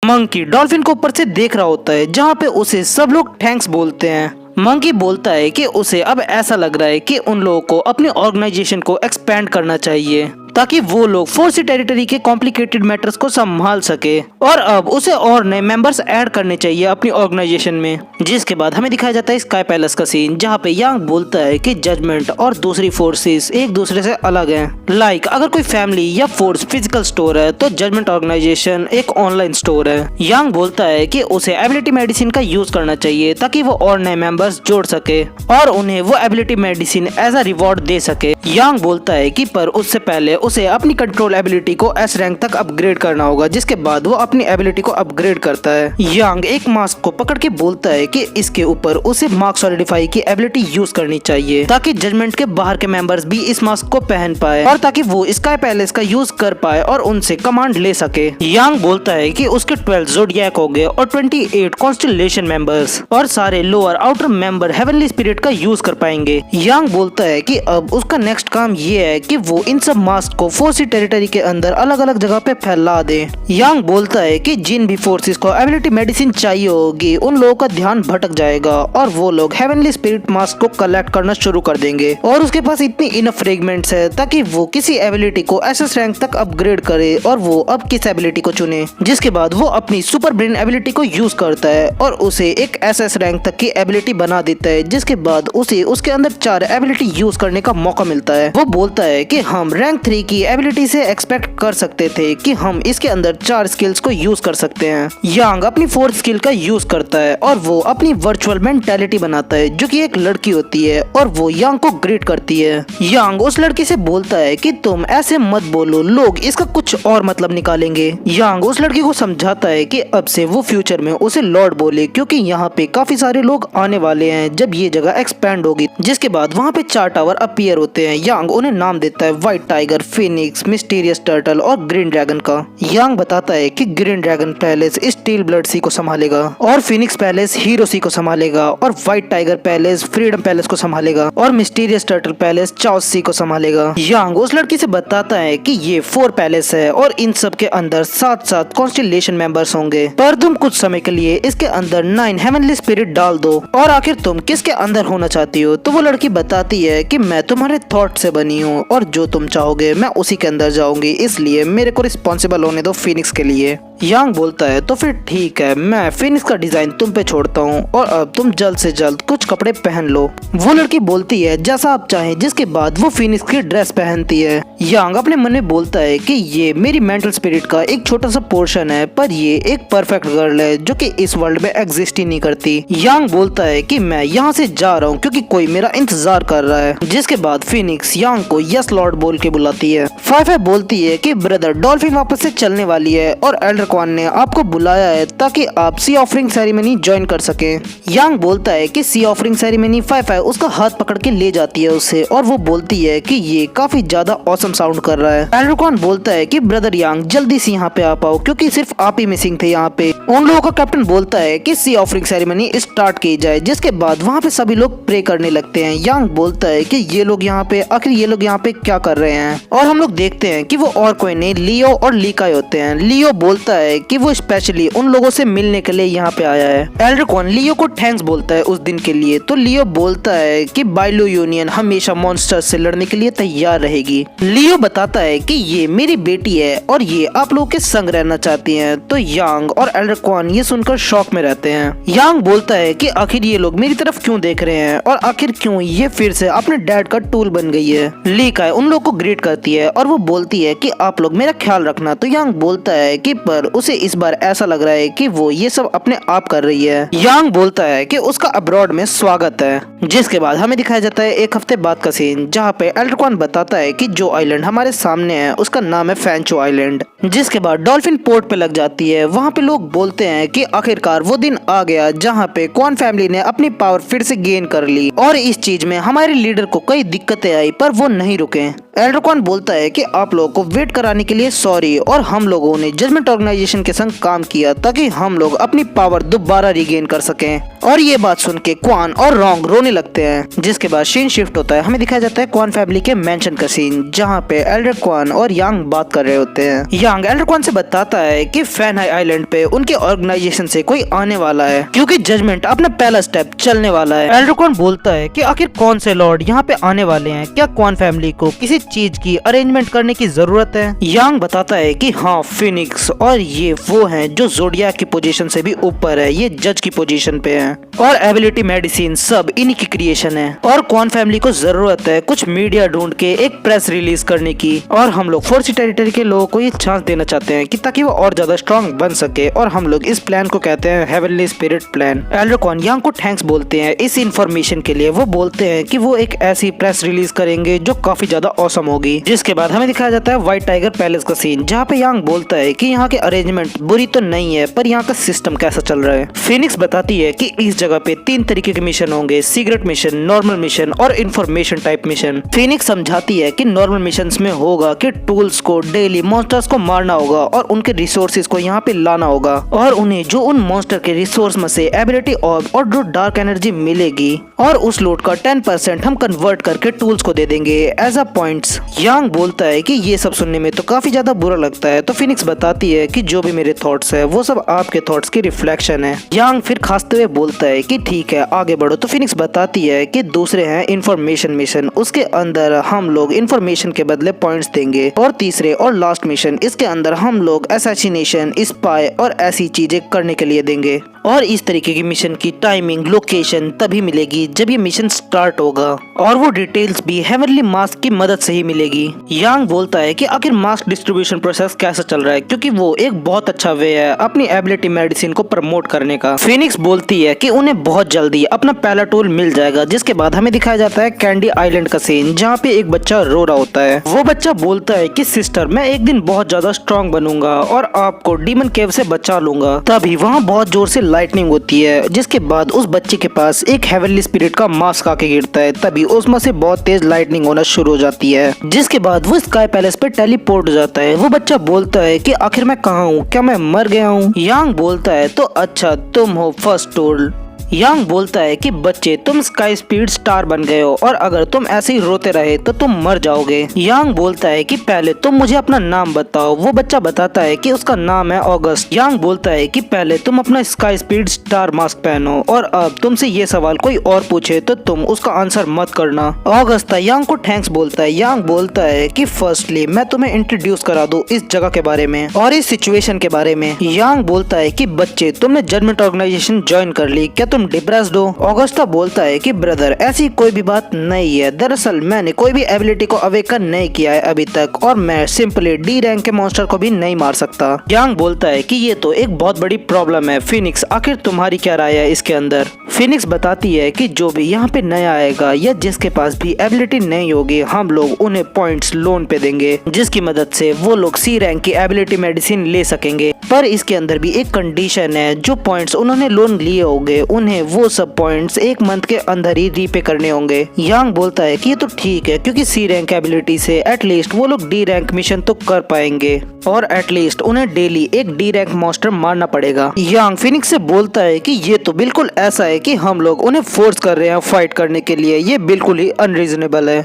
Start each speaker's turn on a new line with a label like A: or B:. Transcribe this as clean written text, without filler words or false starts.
A: Monkey dolphin को ऊपर से देख रहा होता है, जहाँ पे उसे सब लोग थैंक्स बोलते हैं। मंकी बोलता है कि उसे अब ऐसा लग रहा है कि उन लोगों को अपनी ऑर्गेनाइजेशन को एक्सपेंड करना चाहिए ताकि वो लोग 4C टेरिटरी के कॉम्प्लिकेटेड मैटर्स को संभाल सके, और अब उसे और नए मेंबर्स ऐड करने चाहिए अपनी ऑर्गेनाइजेशन में। जिसके बाद हमें दिखाया जाता है स्काई पैलेस का सीन, जहाँ पे यांग बोलता है कि जजमेंट और दूसरी फोर्सेस एक दूसरे से अलग हैं। लाइक अगर कोई फैमिली या फोर्स फिजिकल स्टोर है तो जजमेंट ऑर्गेनाइजेशन एक ऑनलाइन स्टोर है। यांग बोलता है कि उसे एबिलिटी मेडिसिन का यूज करना चाहिए ताकि वो और नए मेंबर्स जोड़ सके और उन्हें वो ability medicine as a reward दे सके। यांग बोलता है कि पर उससे पहले उसे अपनी कंट्रोल एबिलिटी को एस रैंक तक अपग्रेड करना होगा, जिसके बाद वो अपनी एबिलिटी को अपग्रेड करता है। यांग एक मास्क को पकड़ के बोलता है कि इसके ऊपर उसे मार्क सॉलिडिफाई की एबिलिटी यूज करनी चाहिए ताकि जजमेंट के बाहर के मेंबर्स भी इस मास्क को पहन पाए और ताकि वो स्काई पैलेस का यूज कर पाए और उनसे कमांड ले सके। यांग बोलता है कि उसके 12 ज़ोडिएक हो गए और 28 कॉन्स्टेलेशन मेंबर्स और सारे lower outer member heavenly spirit का यूज कर पाएंगे। यांग बोलता है कि अब उसका नेक्स्ट काम ये है कि वो इन सब मास्क को 4C टेरिटरी के अंदर अलग अलग जगह पे फैला दे। यांग बोलता है कि जिन भी फोर्सेस को एबिलिटी मेडिसिन चाहिए होगी उन लोगों का ध्यान भटक जाएगा और वो लोग हेवनली स्पिरिट मास्क को कलेक्ट करना शुरू कर देंगे और उसके पास इतनी इनफ फ्रेगमेंट्स है ताकि वो किसी एबिलिटी को एसएस रैंक तक अपग्रेड करे और वो अब किस एबिलिटी को चुने। जिसके बाद वो अपनी सुपर ब्रेन एबिलिटी को यूज करता है और उसे एक एसएस रैंक तक की एबिलिटी बना देता है, जिसके बाद उसे उसके अंदर 4 एबिलिटी यूज करने का मौका मिलता है। वो बोलता है कि हम रैंक 3 की एबिलिटी से एक्सपेक्ट कर सकते थे कि हम इसके अंदर 4 स्किल्स को यूज कर सकते हैं। यांग अपनी 4th स्किल का यूज करता है और वो अपनी वर्चुअल मेंटालिटी बनाता है जो कि एक लड़की होती है और वो यांग को ग्रीट करती है। यांग उस लड़की से बोलता है कि तुम ऐसे मत बोलो, लोग इसका कुछ और मतलब निकालेंगे। यांग उस लड़की को समझाता है कि अब से वो फ्यूचर में उसे लॉर्ड बोले क्योंकि यहाँ पे काफी सारे लोग आने वाले हैं जब ये जगह एक्सपैंड होगी। जिसके बाद वहाँ पे 4 टावर अपीयर होते हैं। यांग उन्हें नाम देता है White Tiger, Phoenix, Mysterious Turtle और ग्रीन ड्रैगन का। यांग बताता है कि Green Dragon Palace Steel Blood Sea को संभालेगा और फिनिक्स पैलेस हीरो सी को संभालेगा और white tiger palace freedom palace को संभालेगा और मिस्टीरियस टर्टल पैलेस चाओस सी को संभालेगा। यांग उस लड़की से बताता है कि ये 4 पैलेस है और इन सब के अंदर 7 कॉन्स्टेलेशन मेंबर्स होंगे, पर तुम कुछ समय के लिए इसके अंदर 9 हेवनली स्पिरिट डाल दो और आखिर तुम किसके अंदर होना चाहती हो। तो वो लड़की बताती है कि मैं तुम्हारे थॉट से बनी हूँ और जो तुम चाहोगे मैं उसी के अंदर जाऊंगी, इसलिए मेरे को रिस्पॉन्सिबल होने दो फिनिक्स के लिए। यांग बोलता है तो फिर ठीक है, मैं फिनिक्स का डिजाइन तुम पे छोड़ता हूँ और अब तुम जल्द से जल्द कुछ कपड़े पहन लो। वो लड़की बोलती है जैसा आप चाहें, जिसके बाद वो फिनिक्स की ड्रेस पहनती है। यांग अपने मन में बोलता है कि ये मेरी मेंटल स्पिरिट का एक छोटा सा पोर्शन है, पर ये एक परफेक्ट गर्ल है जो कि इस वर्ल्ड में एग्जिस्ट ही नहीं करती। यांग बोलता है कि मैं यहाँ से जा रहा हूँ क्योंकि कोई मेरा इंतजार कर रहा है। जिसके बाद फिनिक्स यांग को यस लॉर्ड बोल के बुलाती है। फाइफा बोलती है कि ब्रदर डॉल्फिन वापस से चलने वाली है और एल्डर क्वान ने आपको बुलाया है ताकि आप सी ऑफरिंग सेरेमनी ज्वाइन कर सके। यांग बोलता है कि सी ऑफरिंग सेरेमनी फाइफा उसका हाथ पकड़ के ले जाती है उसे और वो बोलती है कि ये काफी ज्यादा ऑसम साउंड कर रहा है। एल्डर क्वान बोलता है कि ब्रदर यांग जल्दी से यहाँ पे आ पाओ क्योंकि सिर्फ आप ही मिसिंग थे यहाँ पे। उन लोगों का कैप्टन बोलता है कि सी ऑफरिंग सेरेमनी स्टार्ट की जाए, जिसके बाद वहाँ पे सभी लोग प्रे करने लगते हैं। यांग बोलता है कि ये लोग यहाँ पे आखिर ये लोग यहाँ पे क्या कर रहे हैं और हम लोग देखते हैं कि वो और कोई नहीं लियो और लीकाई होते हैं। लियो बोलता है कि वो स्पेशली उन लोगों से मिलने के लिए यहाँ पे आया है। एल्डर क्वान लियो को थैंक्स बोलता है उस दिन के लिए। तो लियो बोलता है कि बाइलो यूनियन हमेशा मॉन्स्टर्स से लड़ने के लिए तैयार रहेगी। लियो बताता है कि ये मेरी बेटी है और ये आप लोगों के संग रहना चाहती है। तो यांग और एल्डर क्वान ये सुनकर शॉक में रहते हैं। यांग बोलता है कि आखिर ये लोग मेरी तरफ क्यों देख रहे हैं और आखिर क्यों ये फिर से अपने डैड का टूल बन गई है। लीकाई उन लोग को ग्रीट करती है और वो बोलती है कि आप लोग मेरा ख्याल रखना। तो यांग बोलता है कि पर उसे इस बार ऐसा लग रहा है कि वो ये सब अपने आप कर रही है। यांग बोलता है कि उसका अब्रॉड में स्वागत है। जिसके बाद हमें दिखाया जाता है एक हफ्ते बाद का सीन, जहाँ पे एल्डर क्वान बताता है कि जो आइलैंड हमारे सामने है उसका नाम है फैंचो आइलैंड। जिसके बाद डॉल्फिन पोर्ट पे लग जाती है। वहाँ पे लोग बोलते हैं कि आखिरकार वो दिन आ गया जहाँ पे क्वान फैमिली ने अपनी पावर फिर से गेन कर ली और इस चीज में हमारे लीडर को कई दिक्कतें आई पर वो नहीं रुके। एल्डर क्वान बोलता है कि आप लोगों को वेट कराने के लिए सॉरी और हम लोगों ने जजमेंट ऑर्गेनाइजेशन ऑर्गेनाइजेशन के संग काम किया ताकि हम लोग अपनी पावर दोबारा रिगेन कर सकें। और ये बात सुन के क्वान और रोंग रोने लगते हैं। जिसके बाद सीन शिफ्ट होता है, हमें दिखाया जाता है क्वान फैमिली के मेंशन का सीन, जहाँ पे एल्डर क्वान और यांग बात कर रहे होते हैं। यांग एल्डर क्वान से बताता है कि फैनहाई आइलैंड पे उनके ऑर्गेनाइजेशन से कोई आने वाला है, क्योंकि जजमेंट अपना पहला स्टेप चलने वाला है। एल्डर क्वान बोलता है कि आखिर कौन से लॉर्ड यहाँ पे आने वाले हैं, क्या क्वान फैमिली को किसी चीज की अरेंजमेंट करने की जरूरत है। यांग बताता है कि हाँ, फिनिक्स और ये वो हैं जो जोडियाक की पोजीशन से भी ऊपर है, ये जज की पोजीशन पे हैं और एबिलिटी मेडिसिन सब इन्हीं की क्रिएशन है। और क्वान फैमिली को जरूरत है कुछ मीडिया ढूंढ के एक प्रेस रिलीज करने की, और हम लोग फोर्सी टेरिटरी के लोगों को ये चांस देना चाहते हैं कि ताकि वो और ज्यादा स्ट्रांग बन सके, और हम लोग इस प्लान को कहते हैं Heavenly Spirit plan. Elder Quan Yang को थैंक्स बोलते हैं इस इन्फॉर्मेशन के लिए। वो बोलते हैं कि वो एक ऐसी प्रेस रिलीज करेंगे जो काफी ज्यादा औसम होगी। जिसके बाद हमें दिखाया जाता है व्हाइट टाइगर पैलेस का सीन, जहाँ पे यांग बोलता है कि यहाँ के अरेंजमेंट बुरी तो नहीं है, पर यहाँ का सिस्टम कैसा चल रहा है। फिनिक्स बताती है कि इस जगह पे 3 तरीके के मिशन होंगे, सीक्रेट मिशन, नॉर्मल मिशन और इन्फॉर्मेशन टाइप मिशन। फिनिक्स समझाती है कि नॉर्मल मिशंस में होगा कि टूल्स को डेली मॉन्स्टर्स को मारना होगा और उनके रिसोर्सेज को यहाँ पे लाना होगा, और उन्हें जो उन मॉन्स्टर के रिसोर्स में से एबिलिटी ऑर्ब और जो डार्क एनर्जी मिलेगी, और उस लूट का 10% हम कन्वर्ट करके टूल्स को दे देंगे एज अ पॉइंट्स। यांग बोलता है कि ये सब सुनने में तो काफी ज्यादा बुरा लगता है, तो फिनिक्स बताती है कि जो भी मेरे थॉट्स है वो सब आपके थॉट्स की रिफ्लेक्शन है। यांग फिर खासते हुए बोलता है कि ठीक है, आगे बढ़ो। तो फिनिक्स बताती है कि दूसरे हैं इन्फॉर्मेशन मिशन, उसके अंदर हम लोग इन्फॉर्मेशन के बदले पॉइंट्स देंगे, और तीसरे और लास्ट मिशन, इसके अंदर हम लोग असैसिनेशन, स्पाई और ऐसी चीजें करने के लिए देंगे। और इस तरीके की मिशन की टाइमिंग, लोकेशन तभी मिलेगी जब ये मिशन स्टार्ट होगा, और वो डिटेल्स भी हेवनली मास्क की मदद से ही मिलेगी। यांग बोलता है कि आखिर मास्क डिस्ट्रीब्यूशन प्रोसेस कैसा चल रहा है, क्योंकि वो एक बहुत अच्छा वे है अपनी एबिलिटी मेडिसिन को प्रमोट करने का। फिनिक्स बोलती है कि उन्हें बहुत जल्दी अपना पहला टूल मिल जाएगा। जिसके बाद हमें दिखाया जाता है कैंडी आइलैंड का सीन, जहाँ पे एक बच्चा रो रहा होता है। वो बच्चा बोलता है कि सिस्टर, मैं एक दिन बहुत ज्यादा स्ट्रॉन्ग बनूंगा और आपको डीमन केव से बचा लूंगा। तभी वहाँ बहुत जोर से लाइटनिंग होती है, जिसके बाद उस बच्चे के पास एक हेवनली स्पिरिट का मास्क आके गिरता है। तभी उसमें से बहुत तेज लाइटनिंग होना शुरू हो जाती है, जिसके बाद वो स्काई पैलेस पे टेलीपोर्ट हो जाता है। वो बच्चा बोलता है कि आखिर मैं कहाँ हूँ, क्या मैं मर गया हूँ। यांग बोलता है तो अच्छा, तुम हो फर्स्ट टूल। यांग बोलता है कि बच्चे, तुम स्काई स्पीड स्टार बन गए हो, और अगर तुम ऐसे ही रोते रहे तो तुम मर जाओगे। यांग बोलता है कि पहले तुम मुझे अपना नाम बताओ। वो बच्चा बताता है कि उसका नाम है ऑगस्ट। यांग बोलता है कि पहले तुम अपना स्काई स्पीड स्टार मास्क पहनो, और अब तुमसे ये सवाल कोई और पूछे तो तुम उसका आंसर मत करना। ऑगस्ट यांग को थैंक्स बोलता है। यांग बोलता है कि फर्स्टली मैं तुम्हें इंट्रोड्यूस करा दूं इस जगह के बारे में और इस सिचुएशन के बारे में। यांग बोलता है कि बच्चे, तुमने जजमेंट ऑर्गेनाइजेशन ज्वाइन कर ली, क्या तुम डिप्रेस्ड हो? ऑगस्टा बोलता है कि ब्रदर, ऐसी कोई भी बात नहीं है, दरअसल मैंने कोई भी एबिलिटी को अवेकन नहीं किया है अभी तक, और मैं सिंपली डी रैंक के मॉन्स्टर को भी नहीं मार सकता। यांग बोलता है कि ये तो एक बहुत बड़ी प्रॉब्लम है। फिनिक्स, आखिर तुम्हारी क्या राय है इसके अंदर? फिनिक्स बताती है कि जो भी यहाँ पे नया आएगा या जिसके पास भी एबिलिटी नहीं होगी, हम लोग उन्हें पॉइंट्स लोन पे देंगे, जिसकी मदद से वो लोग सी रैंक की एबिलिटी मेडिसिन ले सकेंगे। पर इसके अंदर भी एक कंडीशन है, जो पॉइंट्स उन्होंने लोन लिए होंगे उन्हें वो सब पॉइंट्स 1 मंथ के अंदर ही रीपे करने होंगे। यांग बोलता है कि ये तो ठीक है, क्योंकि सी रैंक एबिलिटी से एटलीस्ट वो लोग डी रैंक मिशन तो कर पाएंगे, और एटलीस्ट उन्हें डेली एक डी रैंक मॉन्स्टर मारना पड़ेगा। यांग फिनिक्स से बोलता है कि ये तो बिल्कुल ऐसा है कि हम लोग उन्हें फोर्स कर रहे हैं फाइट करने के लिए, ये बिल्कुल ही अनरीजनेबल है।